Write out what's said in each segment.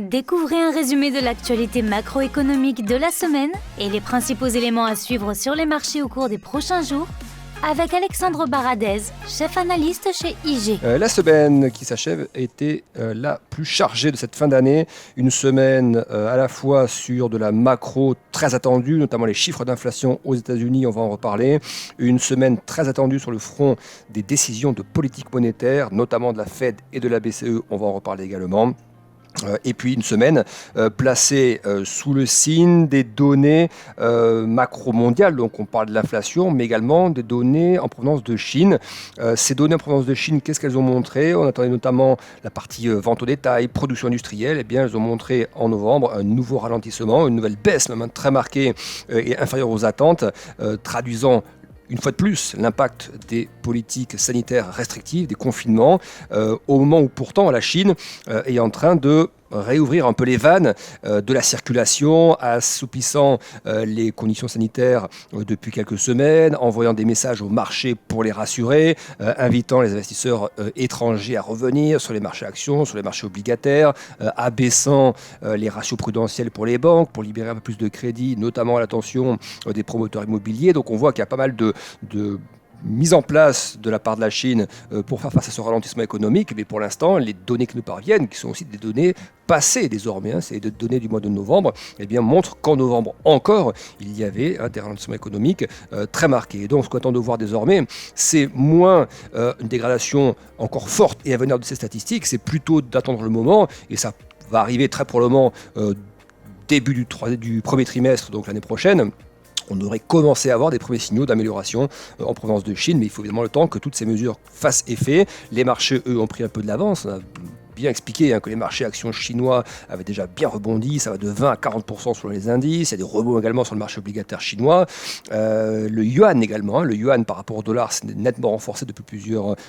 Découvrez un résumé de l'actualité macroéconomique de la semaine et les principaux éléments à suivre sur les marchés au cours des prochains jours avec Alexandre Baradez, chef analyste chez IG. La semaine qui s'achève était la plus chargée de cette fin d'année. Une semaine à la fois sur de la macro très attendue, notamment les chiffres d'inflation aux États-Unis, on va en reparler. Une semaine très attendue sur le front des décisions de politique monétaire, notamment de la Fed et de la BCE, on va en reparler également. Et puis une semaine placée sous le signe des données macro-mondiales, donc on parle de l'inflation, mais également des données en provenance de Chine. Ces données en provenance de Chine, qu'est-ce qu'elles ont montré? On attendait notamment la partie vente au détail, production industrielle, et bien elles ont montré en novembre un nouveau ralentissement, une nouvelle baisse même très marquée et inférieure aux attentes, traduisant une fois de plus, l'impact des politiques sanitaires restrictives, des confinements, au moment où pourtant la Chine est en train de réouvrir un peu les vannes de la circulation, assoupissant les conditions sanitaires depuis quelques semaines, envoyant des messages aux marchés pour les rassurer, invitant les investisseurs étrangers à revenir sur les marchés actions, sur les marchés obligataires, abaissant les ratios prudentiels pour les banques, pour libérer un peu plus de crédit, notamment à l'attention des promoteurs immobiliers. Donc on voit qu'il y a pas mal de mise en place de la part de la Chine pour faire face à ce ralentissement économique, mais pour l'instant, les données qui nous parviennent, qui sont aussi des données passées désormais, c'est des données du mois de novembre, eh bien, montrent qu'en novembre encore, il y avait des ralentissements économiques très marqués. Et donc, ce qu'on attend de voir désormais, c'est moins une dégradation encore forte et à venir de ces statistiques, c'est plutôt d'attendre le moment, et ça va arriver très probablement début du premier trimestre, donc l'année prochaine. On aurait commencé à avoir des premiers signaux d'amélioration en provenance de Chine, mais il faut évidemment le temps que toutes ces mesures fassent effet. Les marchés, eux, ont pris un peu de l'avance. On a bien expliqué que les marchés actions chinois avaient déjà bien rebondi, ça va de 20 à 40% sur les indices, il y a des rebonds également sur le marché obligataire chinois. Le yuan également, le yuan par rapport au dollar s'est nettement renforcé depuis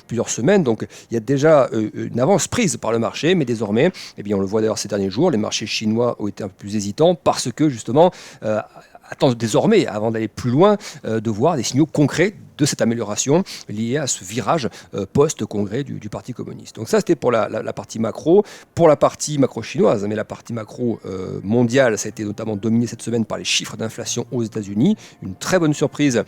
plusieurs semaines, donc il y a déjà une avance prise par le marché, mais désormais, eh bien, on le voit d'ailleurs ces derniers jours, les marchés chinois ont été un peu plus hésitants parce que justement, attendent désormais, avant d'aller plus loin, de voir des signaux concrets de cette amélioration liée à ce virage post-congrès du Parti communiste. Donc ça, c'était pour la partie macro. Pour la partie macro chinoise, mais la partie macro mondiale, ça a été notamment dominé cette semaine par les chiffres d'inflation aux États-Unis. Une très bonne surprise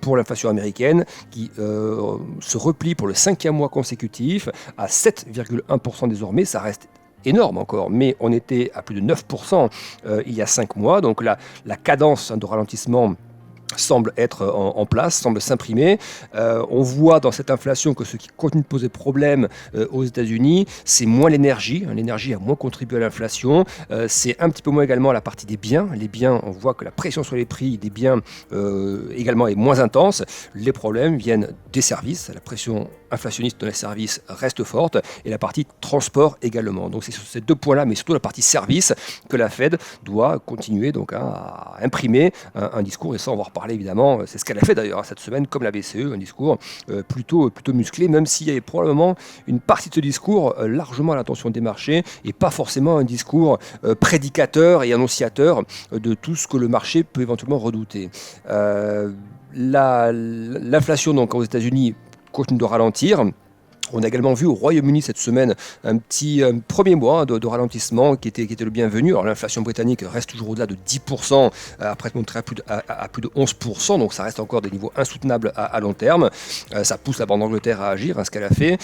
pour l'inflation américaine qui se replie pour le 5e mois consécutif à 7,1% désormais. Ça reste énorme encore, mais on était à plus de 9% il y a 5 mois, donc la cadence de ralentissement semble être en place, semble s'imprimer. On voit dans cette inflation que ce qui continue de poser problème aux États-Unis, c'est moins l'énergie. L'énergie a moins contribué à l'inflation. C'est un petit peu moins également la partie des biens. Les biens, on voit que la pression sur les prix des biens également est moins intense. Les problèmes viennent des services. La pression inflationniste dans les services reste forte et la partie transport également. Donc c'est sur ces deux points-là, mais surtout la partie service, que la Fed doit continuer donc à imprimer un discours, et ça on va reparler évidemment, c'est ce qu'elle a fait d'ailleurs cette semaine, comme la BCE, un discours plutôt musclé, même s'il y avait probablement une partie de ce discours largement à l'attention des marchés et pas forcément un discours prédicateur et annonciateur de tout ce que le marché peut éventuellement redouter. L'inflation donc aux États-Unis continue de ralentir. On a également vu au Royaume-Uni cette semaine un premier mois de ralentissement qui était le bienvenu. Alors l'inflation britannique reste toujours au-delà de 10%, après être montré à plus de 11%, donc ça reste encore des niveaux insoutenables à long terme. Ça pousse la Banque d'Angleterre à agir, ce qu'elle a fait.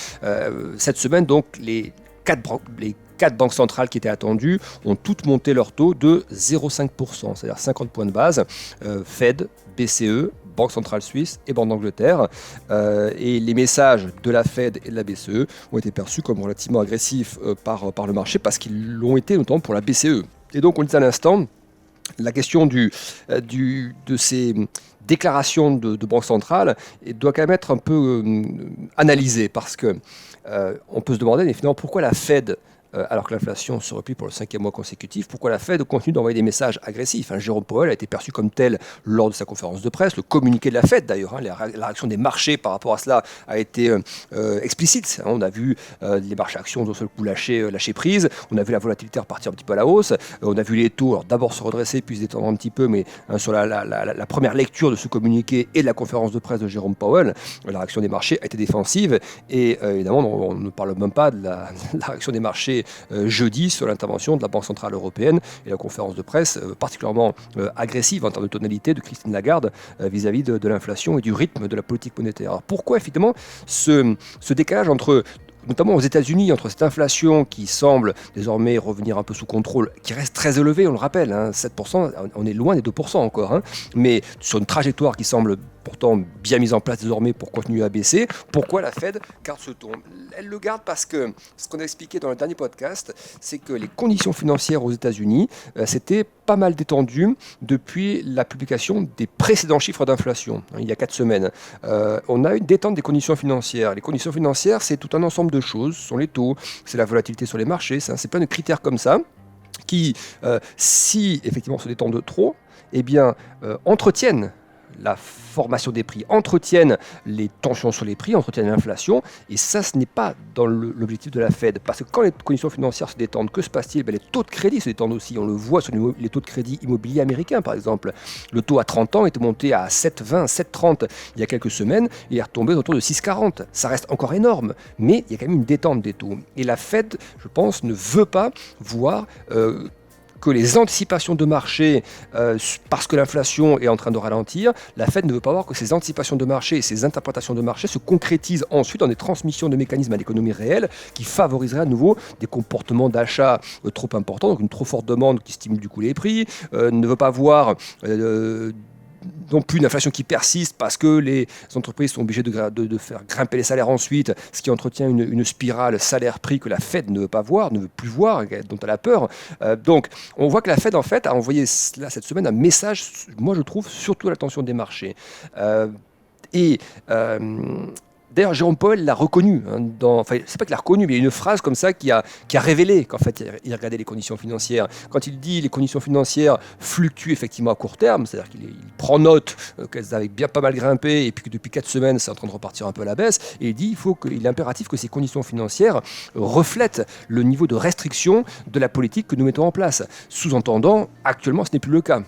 Cette semaine, donc, les quatre banques centrales qui étaient attendues ont toutes monté leur taux de 0,5%, c'est-à-dire 50 points de base. Fed, BCE, Banque centrale suisse et Banque d'Angleterre. Et les messages de la Fed et de la BCE ont été perçus comme relativement agressifs par le marché parce qu'ils l'ont été notamment pour la BCE. Et donc on le disait à l'instant, la question de ces déclarations de banque centrale doit quand même être un peu analysée parce que on peut se demander mais finalement pourquoi la Fed, alors que l'inflation se replie pour le 5e mois consécutif, pourquoi la Fed continue d'envoyer des messages agressifs? Jérôme Powell a été perçu comme tel lors de sa conférence de presse. Le communiqué de la Fed, d'ailleurs, la réaction des marchés par rapport à cela a été explicite. On a vu les marchés actions d'un seul coup lâcher prise. On a vu la volatilité repartir un petit peu à la hausse. On a vu les taux d'abord se redresser puis se détendre un petit peu, mais sur la première lecture de ce communiqué et de la conférence de presse de Jérôme Powell, la réaction des marchés a été défensive. Et évidemment, on ne parle même pas de la réaction des marchés fait jeudi sur l'intervention de la Banque Centrale Européenne et la conférence de presse particulièrement agressive en termes de tonalité de Christine Lagarde vis-à-vis de l'inflation et du rythme de la politique monétaire. Alors pourquoi effectivement ce décalage entre notamment aux États-Unis, entre cette inflation qui semble désormais revenir un peu sous contrôle, qui reste très élevée, on le rappelle, 7%, on est loin des 2% encore, mais sur une trajectoire qui semble pourtant bien mise en place désormais pour continuer à baisser. Pourquoi la Fed garde ce ton ? Elle le garde parce que, ce qu'on a expliqué dans le dernier podcast, c'est que les conditions financières aux États-Unis s'étaient pas mal détendues depuis la publication des précédents chiffres d'inflation, il y a 4 semaines. On a une détente des conditions financières. Les conditions financières, c'est tout un ensemble de choses. Ce sont les taux, c'est la volatilité sur les marchés, c'est plein de critères comme ça qui, si effectivement se détendent trop, eh bien, entretiennent la formation des prix, entretiennent les tensions sur les prix, entretiennent l'inflation, et ça, ce n'est pas dans l'objectif de la Fed, parce que quand les conditions financières se détendent, que se passe-t-il ? Les taux de crédit se détendent aussi, on le voit sur les taux de crédit immobilier américains, par exemple. Le taux à 30 ans était monté à 7,20, 7,30 il y a quelques semaines, et est retombé autour de 6,40. Ça reste encore énorme, mais il y a quand même une détente des taux. Et la Fed, je pense, ne veut pas voir que les anticipations de marché, parce que l'inflation est en train de ralentir, la Fed ne veut pas voir que ces anticipations de marché et ces interprétations de marché se concrétisent ensuite dans des transmissions de mécanismes à l'économie réelle qui favoriseraient à nouveau des comportements d'achat trop importants, donc une trop forte demande qui stimule du coup les prix, ne veut pas voir non plus une inflation qui persiste parce que les entreprises sont obligées de faire grimper les salaires ensuite, ce qui entretient une spirale salaire-prix que la Fed ne veut pas voir, ne veut plus voir, dont elle a peur. Donc on voit que la Fed en fait a envoyé là, cette semaine un message, moi je trouve, surtout à l'attention des marchés. D'ailleurs, Jérôme Powell l'a reconnu. C'est pas qu'il l'a reconnu, mais il y a une phrase comme ça qui a révélé qu'en fait, il regardait les conditions financières. Quand il dit les conditions financières fluctuent effectivement à court terme, c'est-à-dire qu'il prend note qu'elles avaient bien pas mal grimpé et puis que depuis 4 semaines, c'est en train de repartir un peu à la baisse. Et il dit il est impératif que ces conditions financières reflètent le niveau de restriction de la politique que nous mettons en place. Sous-entendant, actuellement, ce n'est plus le cas.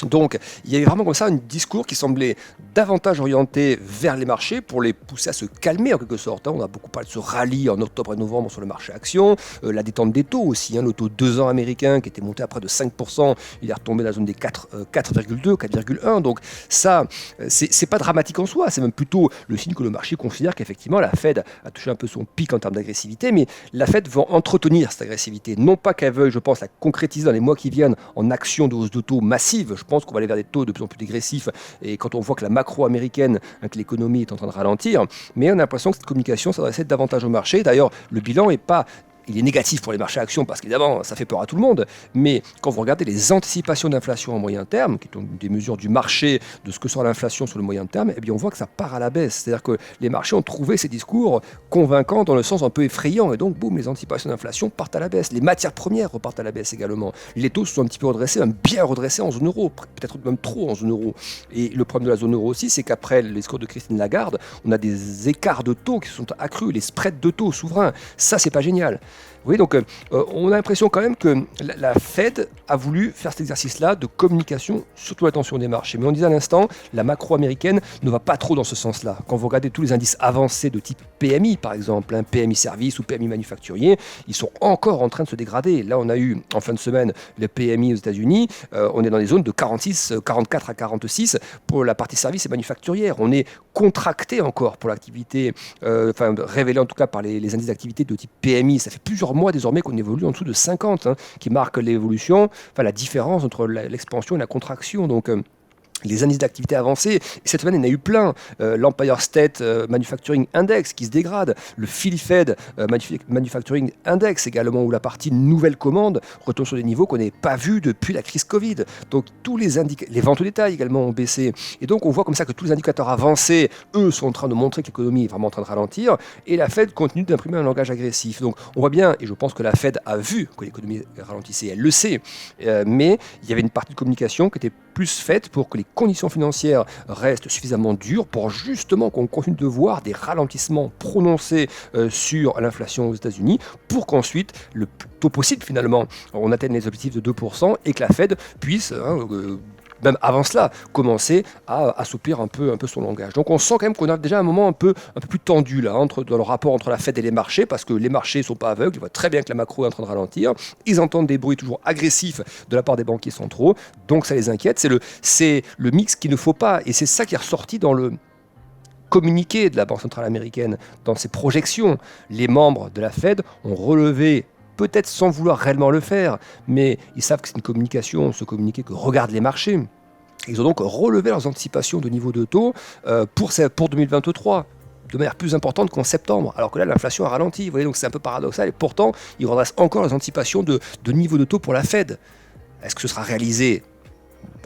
Donc, il y avait vraiment comme ça un discours qui semblait davantage orienté vers les marchés pour les pousser à se calmer en quelque sorte. On a beaucoup parlé de ce rallye en octobre et novembre sur le marché action, la détente des taux aussi, le taux 2 ans américain qui était monté à près de 5%, il est retombé dans la zone des 4,2, 4,1. Donc ça, c'est pas dramatique en soi, c'est même plutôt le signe que le marché considère qu'effectivement la Fed a touché un peu son pic en termes d'agressivité, mais la Fed veut entretenir cette agressivité. Non pas qu'elle veuille, je pense, la concrétiser dans les mois qui viennent en action de hausse de taux massive. Je pense qu'on va aller vers des taux de plus en plus dégressifs et quand on voit que la macro américaine, que l'économie est en train de ralentir, mais on a l'impression que cette communication s'adressait davantage au marché. D'ailleurs, le bilan n'est pas... Il est négatif pour les marchés actions parce qu'évidemment, ça fait peur à tout le monde. Mais quand vous regardez les anticipations d'inflation en moyen terme, qui sont des mesures du marché de ce que sera l'inflation sur le moyen terme, eh bien on voit que ça part à la baisse. C'est-à-dire que les marchés ont trouvé ces discours convaincants dans le sens un peu effrayant. Et donc, boum, les anticipations d'inflation partent à la baisse. Les matières premières repartent à la baisse également. Les taux se sont un petit peu redressés, même bien redressés en zone euro, peut-être même trop en zone euro. Et le problème de la zone euro aussi, c'est qu'après le discours de Christine Lagarde, on a des écarts de taux qui se sont accrus, les spreads de taux souverains. Ça, c'est pas génial. Oui, donc on a l'impression quand même que la Fed a voulu faire cet exercice-là de communication, surtout l'attention des marchés. Mais on disait à l'instant, la macro américaine ne va pas trop dans ce sens-là. Quand vous regardez tous les indices avancés de type PMI, par exemple, PMI service ou PMI manufacturier, ils sont encore en train de se dégrader. Là, on a eu en fin de semaine le PMI aux États-Unis. On est dans des zones de 44 à 46 pour la partie service et manufacturière. On est contracté encore pour l'activité, révélé en tout cas par les indices d'activité de type PMI. Ça fait plusieurs mois désormais qu'on évolue en dessous de 50, qui marque l'évolution, la différence entre l'expansion et la contraction. Donc, les indices d'activité avancés, et cette semaine il y en a eu plein, l'Empire State Manufacturing Index qui se dégrade, le Philly Fed Manufacturing Index également, où la partie nouvelle commande retourne sur des niveaux qu'on n'avait pas vus depuis la crise Covid. Donc tous les ventes au détail également ont baissé, et donc on voit comme ça que tous les indicateurs avancés, eux, sont en train de montrer que l'économie est vraiment en train de ralentir, et la Fed continue d'imprimer un langage agressif. Donc on voit bien, et je pense que la Fed a vu que l'économie ralentissait, elle le sait, mais il y avait une partie de communication qui était plus faite pour que les conditions financières restent suffisamment dures pour justement qu'on continue de voir des ralentissements prononcés sur l'inflation aux États-Unis pour qu'ensuite, le plus tôt possible finalement, on atteigne les objectifs de 2% et que la Fed puisse même avant cela, commencer à assouplir un peu son langage. Donc on sent quand même qu'on a déjà un moment un peu plus tendu là, dans le rapport entre la Fed et les marchés, parce que les marchés ne sont pas aveugles, ils voient très bien que la macro est en train de ralentir, ils entendent des bruits toujours agressifs de la part des banquiers centraux, donc ça les inquiète. C'est le mix qu'il ne faut pas, et c'est ça qui est ressorti dans le communiqué de la Banque centrale américaine, dans ses projections. Les membres de la Fed ont relevé, peut-être sans vouloir réellement le faire, mais ils savent que c'est une communication, ce communiqué que regardent les marchés. Ils ont donc relevé leurs anticipations de niveau de taux pour 2023. De manière plus importante qu'en septembre, alors que là l'inflation a ralenti, vous voyez, donc c'est un peu paradoxal, et pourtant ils redressent encore leurs anticipations de niveau de taux pour la Fed. Est-ce que ce sera réalisé ?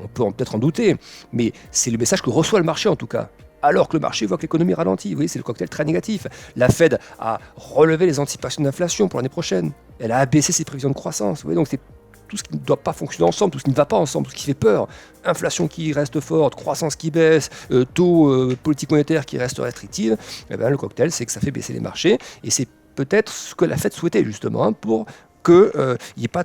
On peut peut-être en douter, mais c'est le message que reçoit le marché en tout cas. Alors que le marché voit que l'économie ralentit, vous voyez, c'est le cocktail très négatif. La Fed a relevé les anticipations d'inflation pour l'année prochaine, elle a abaissé ses prévisions de croissance, vous voyez, donc c'est tout ce qui ne doit pas fonctionner ensemble, tout ce qui ne va pas ensemble, tout ce qui fait peur. Inflation qui reste forte, croissance qui baisse, taux politique monétaire qui reste restrictive. Eh bien, le cocktail, c'est que ça fait baisser les marchés. Et c'est peut-être ce que la Fed souhaitait justement, pour qu'il n'y ait pas...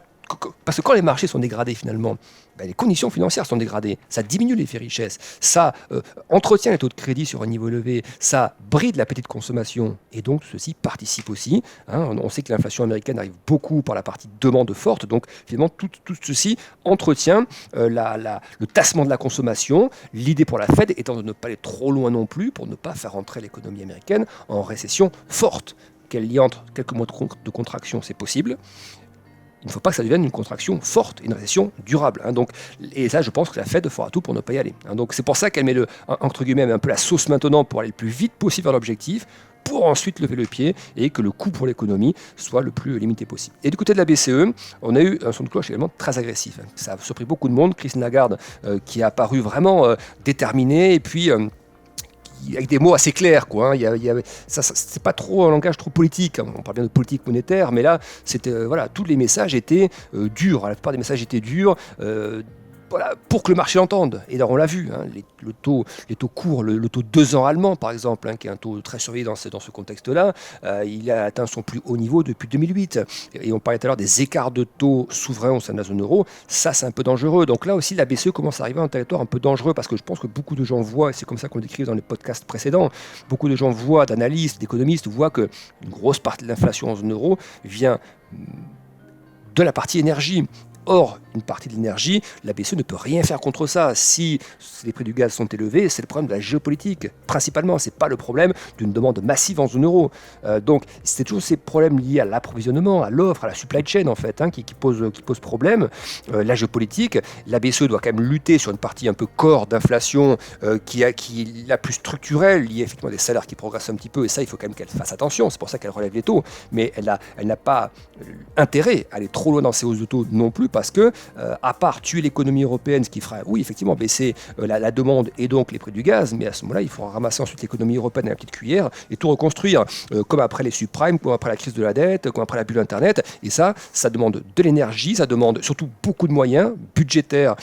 Parce que quand les marchés sont dégradés finalement, les conditions financières sont dégradées, ça diminue l'effet richesse, ça entretient les taux de crédit sur un niveau élevé, ça bride l'appétit de consommation, et donc ceci participe aussi. On sait que l'inflation américaine arrive beaucoup par la partie demande forte, donc finalement tout ceci entretient le tassement de la consommation. L'idée pour la Fed étant de ne pas aller trop loin non plus, pour ne pas faire entrer l'économie américaine en récession forte. Qu'elle y entre quelques mois de contraction, c'est possible. Il ne faut pas que ça devienne une contraction forte, une récession durable. Et ça, je pense que la Fed fera tout pour ne pas y aller. Donc c'est pour ça qu'elle met entre guillemets un peu la sauce maintenant pour aller le plus vite possible vers l'objectif, pour ensuite lever le pied et que le coût pour l'économie soit le plus limité possible. Et du côté de la BCE, on a eu un son de cloche également très agressif. Ça a surpris beaucoup de monde. Christine Lagarde qui a paru vraiment déterminée, et puis... avec des mots assez clairs, quoi. C'est pas trop un langage trop politique. On parle bien de politique monétaire, mais là, tous les messages étaient durs. La plupart des messages étaient durs. Pour que le marché l'entende. Et alors on l'a vu, les taux courts, le taux 2 ans allemand par exemple, qui est un taux très surveillé dans ce contexte-là, il a atteint son plus haut niveau depuis 2008. Et on parlait tout à l'heure des écarts de taux souverains au sein de la zone euro, ça c'est un peu dangereux. Donc là aussi la BCE commence à arriver à un territoire un peu dangereux, parce que je pense que beaucoup de gens voient, et c'est comme ça qu'on le décrit dans les podcasts précédents, beaucoup de gens voient, d'analystes, d'économistes, voient qu'une grosse partie de l'inflation en zone euro vient de la partie énergie. Or, une partie de l'énergie, la BCE ne peut rien faire contre ça. Si les prix du gaz sont élevés, c'est le problème de la géopolitique. Principalement, ce n'est pas le problème d'une demande massive en zone euro. Donc, c'est toujours ces problèmes liés à l'approvisionnement, à l'offre, à la supply chain, en fait, qui posent problème. La géopolitique, la BCE doit quand même lutter sur une partie un peu corps d'inflation qui est la plus structurelle, liée effectivement à des salaires qui progressent un petit peu. Et ça, il faut quand même qu'elle fasse attention. C'est pour ça qu'elle relève les taux. Mais elle n'a pas intérêt à aller trop loin dans ces hausses de taux non plus, parce que, à part tuer l'économie européenne, ce qui fera, oui, effectivement, baisser la demande et donc les prix du gaz, mais à ce moment-là, il faudra ramasser ensuite l'économie européenne à la petite cuillère et tout reconstruire, comme après les subprimes, comme après la crise de la dette, comme après la bulle Internet. Et ça demande de l'énergie, ça demande surtout beaucoup de moyens budgétaires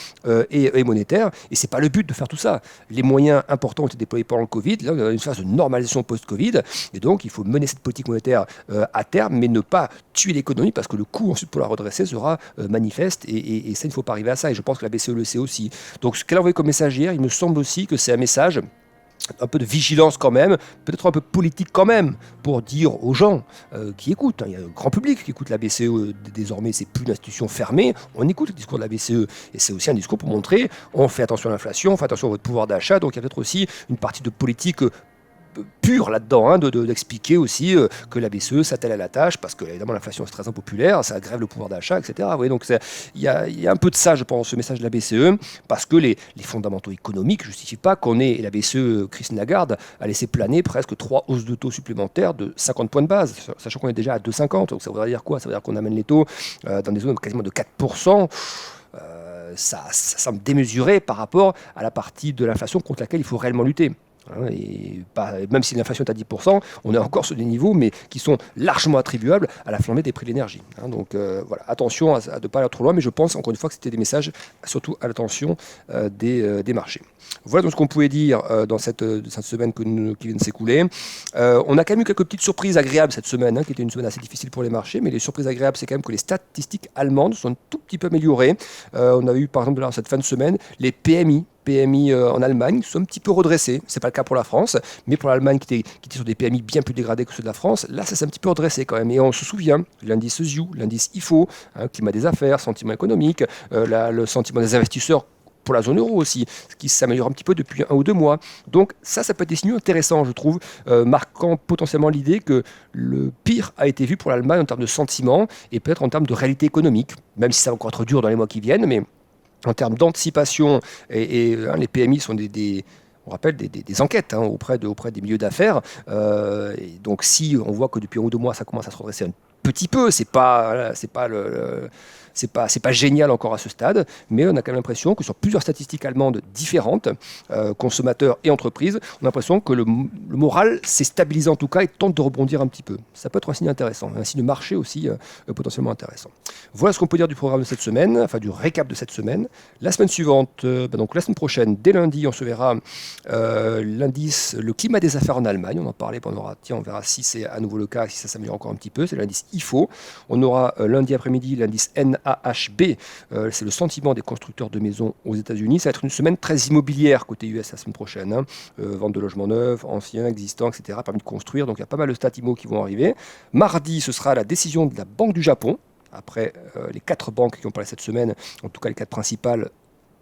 et monétaires, et c'est pas le but de faire tout ça. Les moyens importants ont été déployés pendant le Covid, là, on a une phase de normalisation post-Covid, et donc il faut mener cette politique monétaire à terme, mais ne pas tuer l'économie, parce que le coût ensuite pour la redresser sera manifeste, et ça, il ne faut pas arriver à ça, et je pense que la BCE le sait aussi. Donc ce qu'elle a envoyé comme message hier, il me semble aussi que c'est un message un peu de vigilance quand même, peut-être un peu politique quand même, pour dire aux gens qui écoutent, il y a un grand public qui écoute la BCE, désormais c'est plus une institution fermée, on écoute le discours de la BCE, et c'est aussi un discours pour montrer, on fait attention à l'inflation, on fait attention à votre pouvoir d'achat, donc il y a peut-être aussi une partie de politique pure là-dedans, d'expliquer aussi que la BCE s'attelle à la tâche, parce que évidemment l'inflation c'est très impopulaire, ça grève le pouvoir d'achat, etc. Vous voyez, donc il y a un peu de ça, je pense, ce message de la BCE, parce que les fondamentaux économiques ne justifient pas qu'on ait, et la BCE, Christine Lagarde, a laissé planer presque 3 hausses de taux supplémentaires de 50 points de base, sachant qu'on est déjà à 2,50, donc ça voudrait dire quoi? Ça veut dire qu'on amène les taux dans des zones quasiment de 4%. Ça semble démesuré par rapport à la partie de l'inflation contre laquelle il faut réellement lutter. Et même si l'inflation est à 10%, on est encore sur des niveaux, mais qui sont largement attribuables à la flambée des prix de l'énergie. Donc voilà, attention à ne pas aller trop loin, mais je pense encore une fois que c'était des messages surtout à l'attention des marchés. Voilà donc ce qu'on pouvait dire dans cette semaine qui vient de s'écouler. On a quand même eu quelques petites surprises agréables cette semaine, qui était une semaine assez difficile pour les marchés, mais les surprises agréables, c'est quand même que les statistiques allemandes sont un tout petit peu améliorées. On a eu par exemple dans cette fin de semaine les PMI en Allemagne sont un petit peu redressés. Ce n'est pas le cas pour la France, mais pour l'Allemagne qui était sur des PMI bien plus dégradés que ceux de la France, là ça s'est un petit peu redressé quand même. Et on se souvient, l'indice ZIU, l'indice IFO, climat des affaires, sentiment économique, le sentiment des investisseurs pour la zone euro aussi, ce qui s'améliore un petit peu depuis 1 ou 2 mois. Donc ça peut être des signaux intéressants, je trouve, marquant potentiellement l'idée que le pire a été vu pour l'Allemagne en termes de sentiment et peut-être en termes de réalité économique, même si ça va encore être dur dans les mois qui viennent, mais en termes d'anticipation, les PMI sont on rappelle des enquêtes auprès des milieux d'affaires. Et donc si on voit que depuis 1 ou 2 mois, ça commence à se redresser un petit peu, c'est pas génial encore à ce stade, mais on a quand même l'impression que sur plusieurs statistiques allemandes différentes, consommateurs et entreprises, on a l'impression que le moral s'est stabilisé en tout cas et tente de rebondir un petit peu. Ça peut être un signe intéressant, un signe de marché aussi potentiellement intéressant. Voilà ce qu'on peut dire du programme de cette semaine, enfin du récap de cette semaine. La semaine suivante, donc la semaine prochaine, dès lundi, on se verra l'indice, le climat des affaires en Allemagne. On en parlait, on verra si c'est à nouveau le cas, si ça s'améliore encore un petit peu. C'est l'indice IFO. On aura lundi après-midi l'indice NAHB, c'est le sentiment des constructeurs de maisons aux États-Unis. Ça va être une semaine très immobilière côté US la semaine prochaine. Vente de logements neufs, anciens, existants, etc. Permis de construire. Donc il y a pas mal de stats immo qui vont arriver. Mardi, ce sera la décision de la Banque du Japon. Après les 4 banques qui ont parlé cette semaine, en tout cas les 4 principales,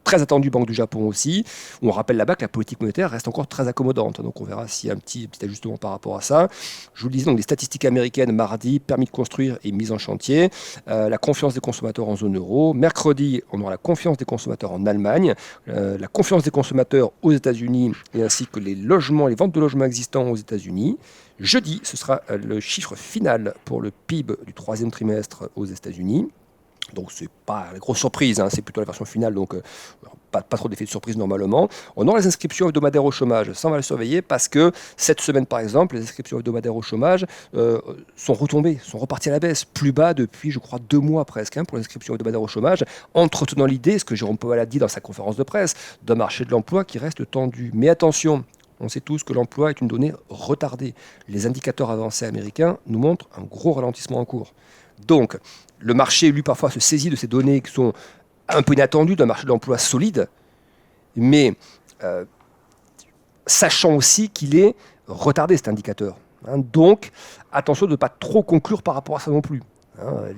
très attendu Banque du Japon aussi. On rappelle là-bas que la politique monétaire reste encore très accommodante. Donc on verra s'il y a un petit ajustement par rapport à ça. Je vous le disais, donc les statistiques américaines mardi, permis de construire et mise en chantier. La confiance des consommateurs en zone euro. Mercredi, on aura la confiance des consommateurs en Allemagne, la confiance des consommateurs aux États-Unis et ainsi que les ventes de logements existants aux États-Unis. Jeudi, ce sera le chiffre final pour le PIB du 3e trimestre aux États-Unis. Donc c'est pas la grosse surprise, c'est plutôt la version finale, donc pas trop d'effet de surprise normalement. On aura les inscriptions hebdomadaires au chômage, ça on va le surveiller parce que cette semaine par exemple, les inscriptions hebdomadaires au chômage sont retombées, sont reparties à la baisse, plus bas depuis je crois 2 mois presque pour les inscriptions hebdomadaires au chômage, entretenant l'idée, ce que Jérôme Powell a dit dans sa conférence de presse, d'un marché de l'emploi qui reste tendu. Mais attention, on sait tous que l'emploi est une donnée retardée. Les indicateurs avancés américains nous montrent un gros ralentissement en cours. Donc, le marché, lui, parfois se saisit de ces données qui sont un peu inattendues d'un marché de l'emploi solide, mais sachant aussi qu'il est retardé, cet indicateur. Donc, attention de ne pas trop conclure par rapport à ça non plus.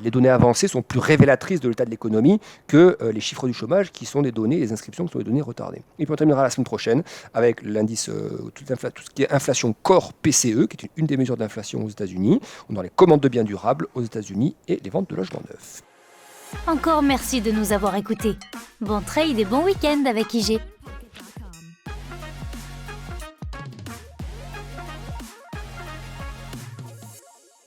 Les données avancées sont plus révélatrices de l'état de l'économie que les chiffres du chômage qui sont des données, les inscriptions qui sont des données retardées. Et puis on terminera la semaine prochaine avec l'indice, tout ce qui est inflation core PCE, qui est une des mesures d'inflation aux États-Unis. On a les commandes de biens durables aux États-Unis et les ventes de logements neufs. Encore merci de nous avoir écoutés. Bon trade et bon week-end avec IG.